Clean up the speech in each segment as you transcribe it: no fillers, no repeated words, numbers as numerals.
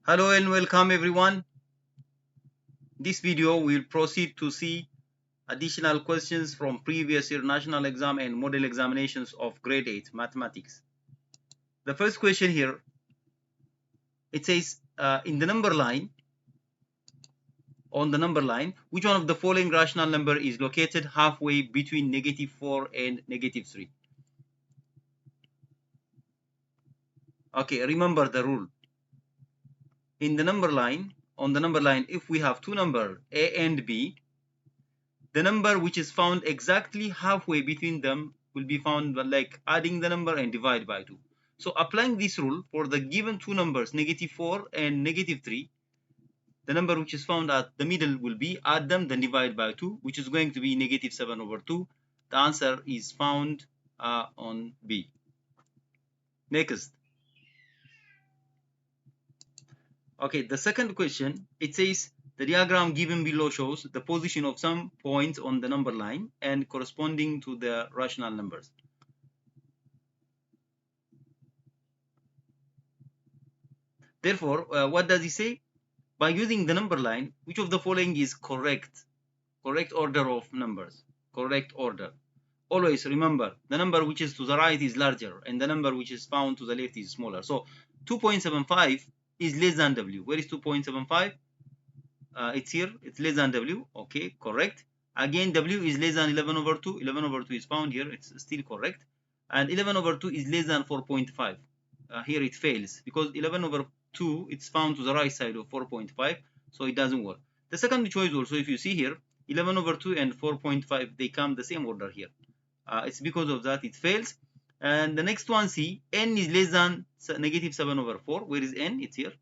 Hello and welcome everyone. This video will proceed to see additional questions from previous year national exam and model examinations of grade 8 mathematics. The first question here, it says in the number line, on the number line, which one of the following rational number is located halfway between -4 and -3? Okay, remember the rule. In the number line, on the number line, if we have two numbers a and b, the number which is found exactly halfway between them will be found like adding the number and divide by 2. So applying this rule for the given two numbers -4 and -3, the number which is found at the middle will be add them then divide by 2, which is going to be -7/2. The answer is found on B. Next. Okay, the second question, it says the diagram given below shows the position of some points on the number line and corresponding to the rational numbers. Therefore, what does he say? By using the number line, which of the following is correct? Correct order of numbers. Correct order. Always remember, the number which is to the right is larger and the number which is found to the left is smaller. So 2.75 is less than W. Where is 2.75? It's here. It's less than W. Okay, correct. Again, W is less than 11/2. 11/2 is found here. It's still correct. And 11/2 is less than 4.5. Here it fails because 11/2 it's found to the right side of 4.5, so it doesn't work. The second choice also, if you see here, 11/2 and 4.5, they come the same order here. It's because of that it fails. And the next one, see, n is less than -7/4. Where is n? It's here.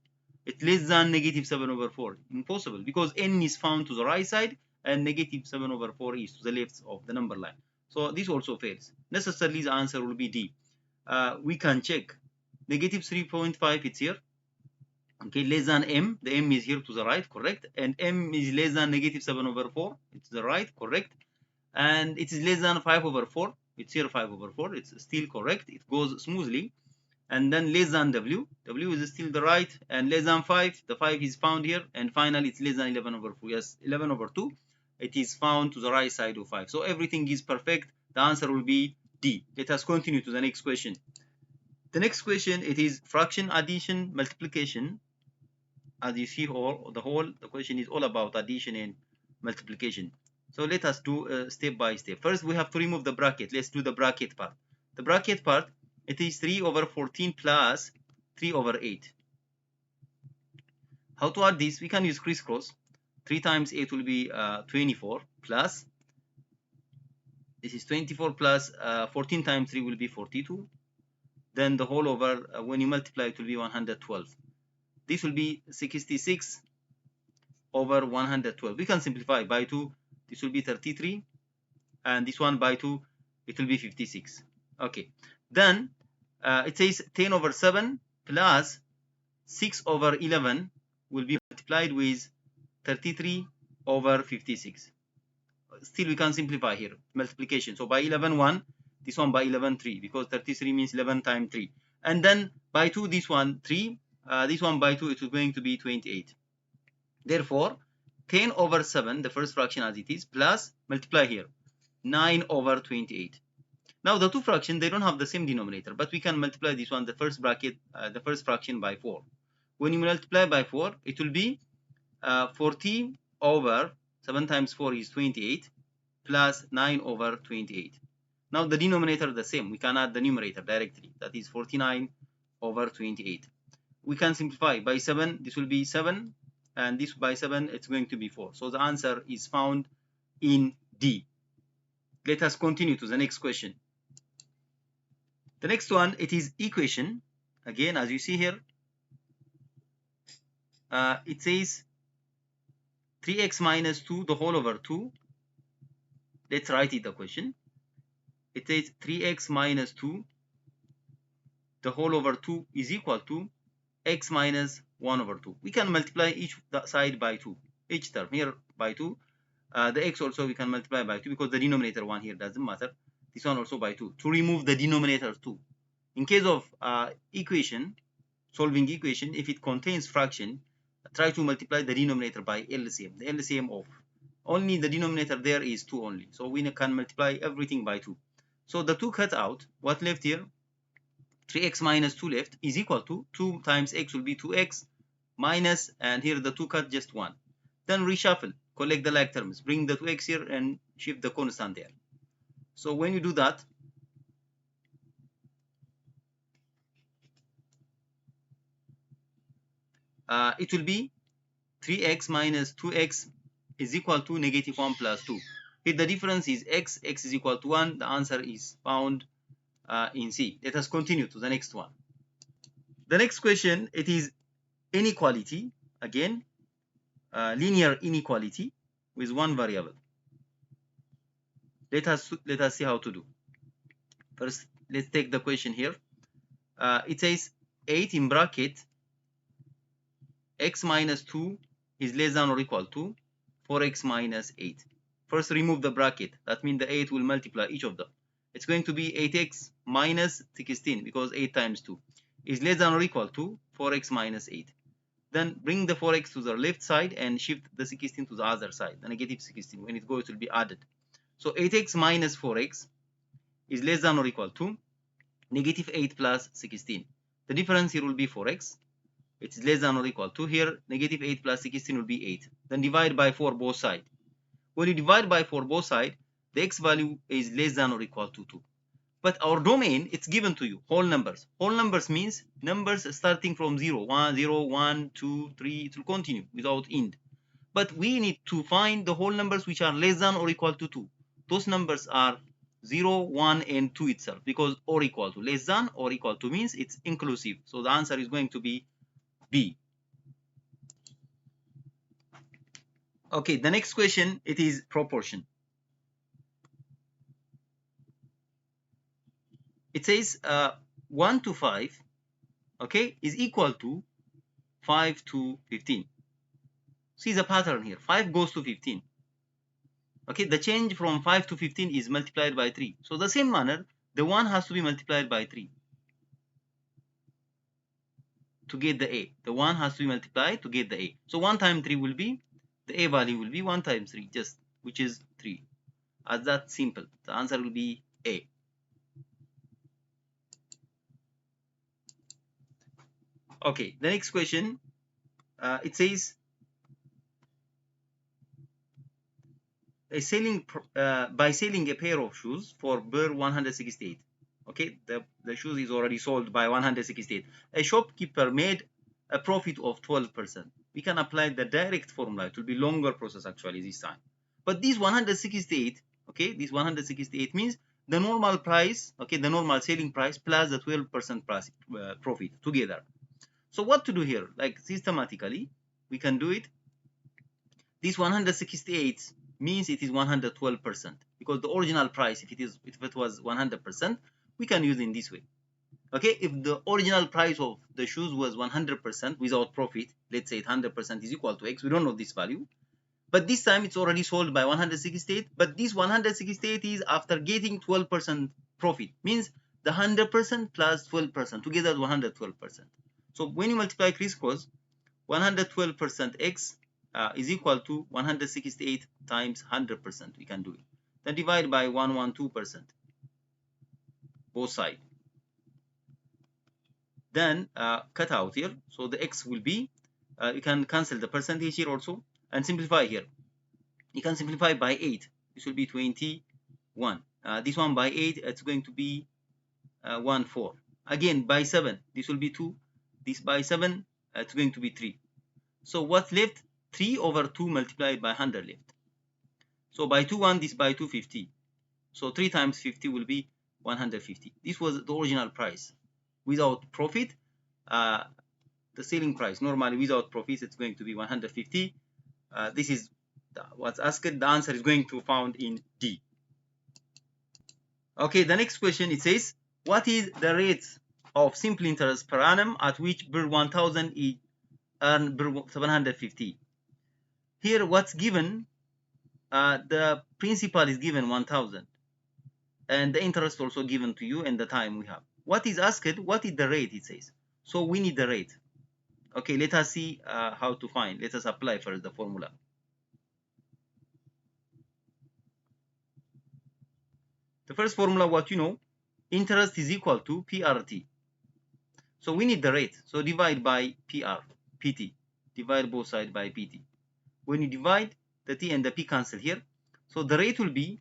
It's less than -7/4. Impossible, because n is found to the right side and -7/4 is to the left of the number line. So this also fails. Necessarily the answer will be D. We can check. -3.5, it's here. Okay, less than m. The m is here to the right, correct. And m is less than -7/4. It's the right, correct. And it is less than 5/4. It's here 5/4. It's still correct. It goes smoothly. And then less than w. W is still the right, and less than 5. The 5 is found here. And finally, it's less than 11/4. Yes, 11/2. It is found to the right side of 5. So everything is perfect. The answer will be D. Let us continue to the next question. The next question, it is fraction, addition, multiplication. As you see, the question is all about addition and multiplication. So let us do step by step. First, we have to remove the bracket. Let's do the bracket part. The bracket part, it is 3/14 plus 3/8. How to add this? We can use crisscross. 3 times 8 will be 24 plus, this is 24 plus 14 times 3 will be 42. Then the whole over, when you multiply, it will be 112. This will be 66/112. We can simplify by 2. This will be 33. And this one by 2, it will be 56. Okay. Then it says 10/7 plus 6/11 will be multiplied with 33/56. Still, we can simplify here. Multiplication. So by 11/1, this one by 11/3, because 33 means 11 times 3. And then by 2, this one 3. This one by 2, it is going to be 28. Therefore, 10/7, the first fraction as it is, plus, multiply here, 9/28. Now the two fractions, they don't have the same denominator, but we can multiply this one, the first bracket, the first fraction, by 4. When you multiply by 4, it will be 40/7 times 4 is 28 plus 9/28. Now the denominator the same. We can add the numerator directly. That is 49/28. We can simplify by 7. This will be 7, and this by 7, it's going to be 4. So the answer is found in D. Let us continue to the next question. The next one, it is equation. Again, as you see here, it says 3x minus 2 the whole over 2. Let's write it, the question. It says 3x minus 2 the whole over 2 is equal to x minus 1/2. We can multiply each side by 2. Each term here by 2. The x also we can multiply by 2, because the denominator 1 here doesn't matter. This one also by 2, to remove the denominator 2. In case of equation, solving equation, if it contains fraction, try to multiply the denominator by LCM. The LCM of only the denominator there is 2 only. So we can multiply everything by 2. So the 2 cut out. What left here? 3x minus 2 left is equal to 2 times x will be 2x minus, and here the 2 cut just 1. Then reshuffle, collect the like terms, bring the 2x here and shift the constant there. So when you do that, it will be 3x minus 2x is equal to negative 1 plus 2. If the difference is x is equal to 1, the answer is found in C. Let us continue to the next one. The next question, it is inequality, again, linear inequality with one variable. Let us see how to do. First, let's take the question here. It says 8 in bracket x minus 2 is less than or equal to 4x minus 8. First, remove the bracket. That means the 8 will multiply each of them. It's going to be 8x minus 16 because 8 times 2 is less than or equal to 4x minus 8. Then bring the 4x to the left side and shift the 16 to the other side, the negative 16. When it goes, it will be added. So 8x minus 4x is less than or equal to negative 8 plus 16. The difference here will be 4x. It is less than or equal to, here negative 8 plus 16 will be 8. Then divide by 4 both sides. When you divide by 4 both sides, the x value is less than or equal to 2. But our domain, it's given to you, whole numbers. Whole numbers means numbers starting from 0, 1, 0, 1, 2, 3, it will continue without end. But we need to find the whole numbers which are less than or equal to 2. Those numbers are 0, 1, and 2 itself, because or equal to, less than or equal to means it's inclusive. So the answer is going to be B. Okay, the next question, it is proportion. It says 1 to 5, okay, is equal to 5 to 15. See the pattern here. 5 goes to 15. Okay, the change from 5 to 15 is multiplied by 3. So the same manner, the 1 has to be multiplied by 3 to get the A. The 1 has to be multiplied to get the A. So 1 times 3 will be, the A value will be 1 times 3, just, which is 3. As that simple. The answer will be A. Okay, the next question, it says by selling a pair of shoes for BER 168. Okay, the shoes is already sold by 168. A shopkeeper made a profit of 12%. We can apply the direct formula. It will be longer process actually this time. But this 168, okay, this 168 means the normal price, okay, the normal selling price plus the 12% profit together. So what to do here? Like systematically, we can do it. This 168 means it is 112%, because the original price, if it was 100%, we can use in this way. Okay, if the original price of the shoes was 100% without profit, let's say 100% is equal to x, we don't know this value, but this time it's already sold by 168, but this 168 is after getting 12% profit, means the 100% plus 12% together 112%. So when you multiply crisscross, 112% x is equal to 168 times 100%. We can do it. Then divide by 112%, both sides. Then cut out here. So the x will be, you can cancel the percentage here also and simplify here. You can simplify by 8. This will be 21. This one by 8, it's going to be 1, 4. Again by 7, this will be 2. This by 7, it's going to be 3. So what's left? 3 over 2 multiplied by 100 left. So by 2, 1, this by 2, 50. So 3 times 50 will be 150. This was the original price. Without profit, the selling price, normally without profit, it's going to be 150. This is what's asked. The answer is going to be found in D. Okay, the next question, it says, what is the rate of simple interest per annum at which BER 1000 is earned BER 750? Here what's given, the principal is given 1000 and the interest also given to you and the time we have. What is asked? What is the rate? It says So we need the rate. Okay, let us see how to find. Let us apply first the formula. The first formula, what you know, interest is equal to PRT. So we need the rate. So divide by PT. Divide both sides by PT. When you divide, the T and the P cancel here. So the rate will be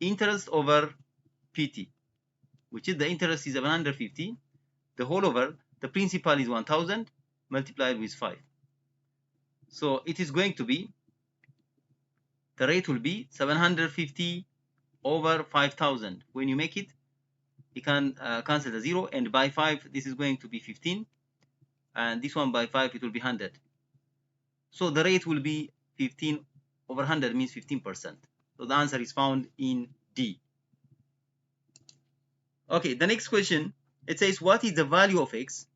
interest over PT, which is the interest is 750. The whole over the principal is 1000 multiplied with 5. So it is going to be, the rate will be 750 over 5000. When you make it, you can cancel the 0, and by 5 this is going to be 15, and this one by 5 it will be 100. So the rate will be 15 over 100 means 15%. So the answer is found in D. Okay, the next question, it says what is the value of x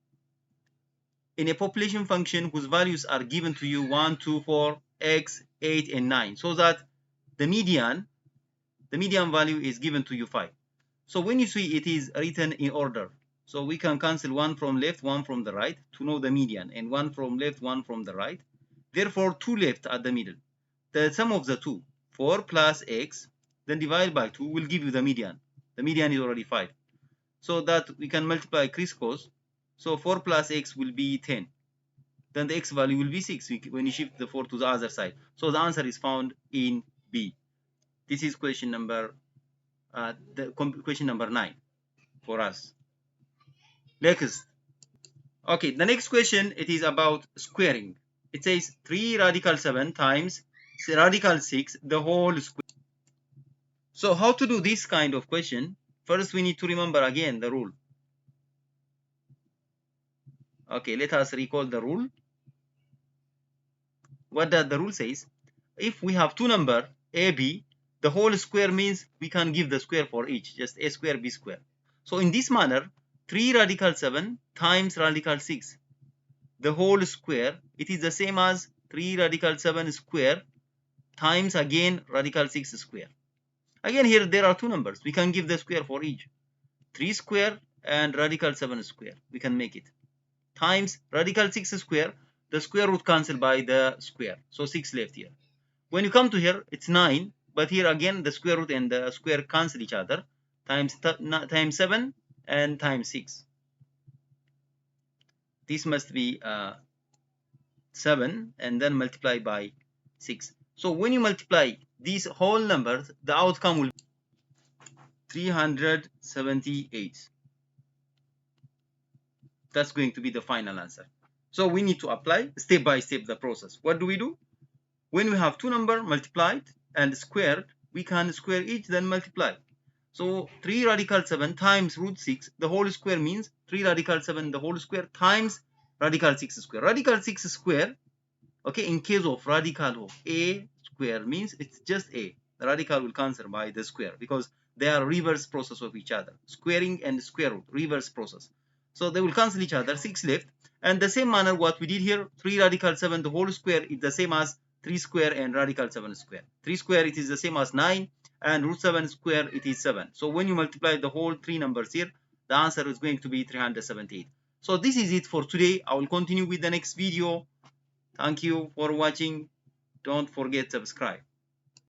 in a population function whose values are given to you 1, 2, 4, x, 8, and 9, so that the median value is given to you 5. So when you see it is written in order, so we can cancel one from left, one from the right to know the median, and one from left, one from the right. Therefore, 2 left at the middle. The sum of the two, 4 plus x, then divide by 2 will give you the median. The median is already 5. So that we can multiply crisscross. So 4 plus x will be 10. Then the x value will be 6 when you shift the 4 to the other side. So the answer is found in B. This is question number question number 9 for us. Next. Okay, the next question, it is about squaring. It says 3 radical 7 times radical 6 the whole square. So how to do this kind of question? First we need to remember again the rule. Okay, let us recall the rule. What does the rule says? If we have two numbers a, b, the whole square means we can give the square for each, just a square, b square. So in this manner, 3 radical 7 times radical 6, the whole square, it is the same as 3 radical 7 square times again radical 6 square. Again here there are two numbers, we can give the square for each. 3 square and radical 7 square, we can make it. Times radical 6 square, the square root cancel by the square, so 6 left here. When you come to here, it's 9, but here again the square root and the square cancel each other, times 7 and times 6. This must be 7 and then multiply by 6. So when you multiply these whole numbers, the outcome will be 378. That's going to be the final answer. So we need to apply step by step the process. What do we do? When we have two numbers multiplied and squared, we can square each, then multiply. So 3 radical 7 times root 6, the whole square means 3 radical 7 the whole square times radical 6 square. Radical 6 square, okay, in case of radical of a square means it's just a. The radical will cancel by the square because they are reverse process of each other. Squaring and square root, reverse process. So they will cancel each other, 6 left. And the same manner what we did here, 3 radical 7 the whole square is the same as 3 square and radical 7 square. 3 square it is the same as 9 and root 7 square it is 7. So when you multiply the whole three numbers here, the answer is going to be 378. So this is it for today. I will continue with the next video. Thank you for watching. Don't forget to subscribe.